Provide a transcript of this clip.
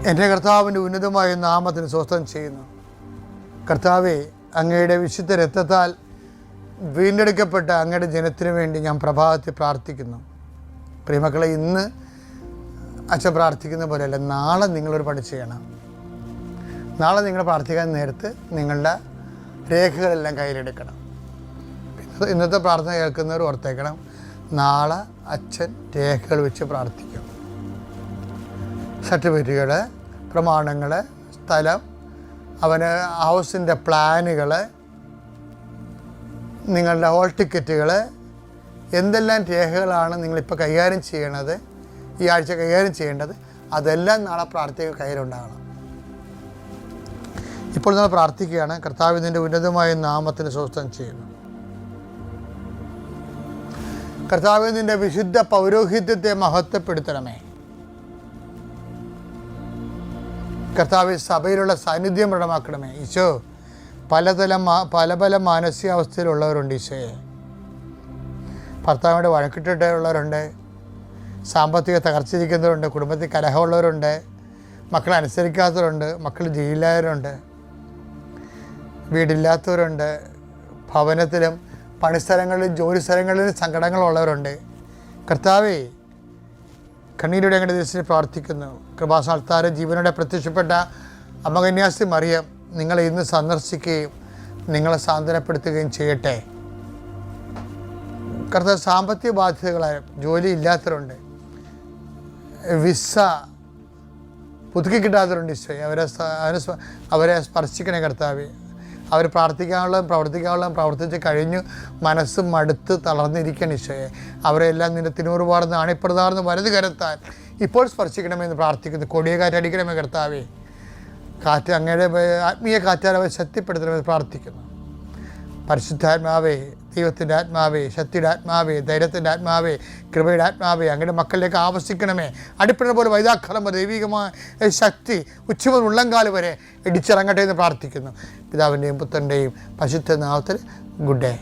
എൻ്റെ കർത്താവിൻ്റെ ഉന്നതമായ നാമത്തിന് സ്വസ്ഥം ചെയ്യുന്നു. കർത്താവെ, അങ്ങയുടെ വിശുദ്ധ രക്തത്താൽ വീണ്ടെടുക്കപ്പെട്ട അങ്ങയുടെ ജനത്തിനു വേണ്ടി ഞാൻ പ്രഭാതത്തിൽ പ്രാർത്ഥിക്കുന്നു. പ്രിയമക്കളെ, ഇന്ന് അച്ഛൻ പ്രാർത്ഥിക്കുന്ന പോലെയല്ല, നാളെ നിങ്ങളൊരു പണി ചെയ്യണം. നാളെ നിങ്ങൾ പ്രാർത്ഥിക്കാൻ നേരത്ത് നിങ്ങളുടെ രേഖകളെല്ലാം കയ്യിലെടുക്കണം. ഇന്നത്തെ പ്രാർത്ഥന കേൾക്കുന്നവർ ഓർത്തേക്കണം, നാളെ അച്ഛൻ രേഖകൾ വെച്ച് പ്രാർത്ഥിക്കും. സർട്ടിഫിക്കറ്റുകൾ, പ്രമാണങ്ങൾ, സ്ഥലം, അവന് ഹൗസിൻ്റെ പ്ലാനുകൾ, നിങ്ങളുടെ ഹോൾ ടിക്കറ്റുകൾ, എന്തെല്ലാം രേഖകളാണ് നിങ്ങളിപ്പോൾ കൈകാര്യം ചെയ്യണത്, ഈ ആഴ്ച കൈകാര്യം ചെയ്യേണ്ടത്, അതെല്ലാം നാളെ പ്രാർത്ഥിക്കുക കയ്യിലുണ്ടാകണം. ഇപ്പോൾ നമ്മൾ പ്രാർത്ഥിക്കുകയാണ്, കർത്താവിൻ്റെ ഉന്നതമായ നാമത്തിന് സ്വസ്ഥം ചെയ്യുന്നു. കർത്താവിൻ്റെ വിശുദ്ധ പൗരോഹിത്യത്തെ മഹത്വപ്പെടുത്തണമേ. കർത്താവ് സഭയിലുള്ള സാന്നിധ്യം പ്രകടമാക്കണമേ. ഈശോ, പല മാനസികാവസ്ഥയിലുള്ളവരുണ്ട്. ഈശോയെ, ഭർത്താവിനോട് വഴക്കിട്ടിട്ടുള്ളവരുണ്ട്, സാമ്പത്തിക തകർച്ചിരിക്കുന്നവരുണ്ട്, കുടുംബത്തിൽ കലഹമുള്ളവരുണ്ട്, മക്കളെ അനുസരിക്കാത്തവരുണ്ട്, മക്കൾ ജയിലിലായവരുണ്ട്, വീടില്ലാത്തവരുണ്ട്, ഭവനത്തിലും പണിസ്ഥലങ്ങളിലും ജോലി സ്ഥലങ്ങളിലും സങ്കടങ്ങളുള്ളവരുണ്ട്. കർത്താവേ, കണ്ണീരുടെ അങ്ങയുടെ ദിവസത്തിൽ പ്രാർത്ഥിക്കുന്നു. കൃപാസ്ഥാനത്താര ജീവനോടെ പ്രത്യക്ഷപ്പെട്ട അമ്മ കന്യാസ്ത്രീ മറിയം നിങ്ങളെ ഇന്ന് സന്ദർശിക്കുകയും നിങ്ങളെ സാന്ത്വനപ്പെടുത്തുകയും ചെയ്യട്ടെ. കർത്താവ്, സാമ്പത്തിക ബാധ്യതകളായ ജോലി ഇല്ലാത്തവരുണ്ട്, വിസ പുതുക്കി കിട്ടാത്തവരുണ്ട്. ഈശോയെ, അവരെ സ്പർശിക്കണേ കർത്താവേ. അവർ പ്രാർത്ഥിക്കാനുള്ളതും പ്രവർത്തിച്ച് കഴിഞ്ഞു മനസ്സ് മടുത്ത് തളർന്നിരിക്കണം. ഈശോയെ, അവരെല്ലാം നിന്റെ തിനൂറുപാടുന്ന അണിപ്രതാർന്ന് വലത് കരത്താൻ ഇപ്പോൾ സ്പർശിക്കണമെന്ന് പ്രാർത്ഥിക്കുന്നു. കൊടിയ കാറ്റടിക്കണമേ കർത്താവേ. കാറ്റ് അങ്ങയുടെ ആത്മീയ കാറ്റാൽ അവരെ ശക്തിപ്പെടുത്തണമെന്ന് പ്രാർത്ഥിക്കുന്നു. പരിശുദ്ധാത്മാവേ, ദൈവത്തിൻ്റെ ആത്മാവേ, ശക്തിയുടെ ആത്മാവേ, ധൈര്യത്തിൻ്റെ ആത്മാവേ, കൃപയുടെ ആത്മാവേ, അങ്ങയുടെ മക്കളിലേക്ക് ആവശ്യിക്കണമേ. അടിപ്പിണ പോലെ വൈതാക്കാലം പോലെ ദൈവികമായ ശക്തി ഉച്ചമുതൽ ഉള്ളംകാല് വരെ ഇടിച്ചിറങ്ങട്ടെ എന്ന് പ്രാർത്ഥിക്കുന്നു. പിതാവിൻ്റെയും പുത്രൻ്റെയും പരിശുദ്ധ നാമത്തിൽ ഗുഡ് ഡേ.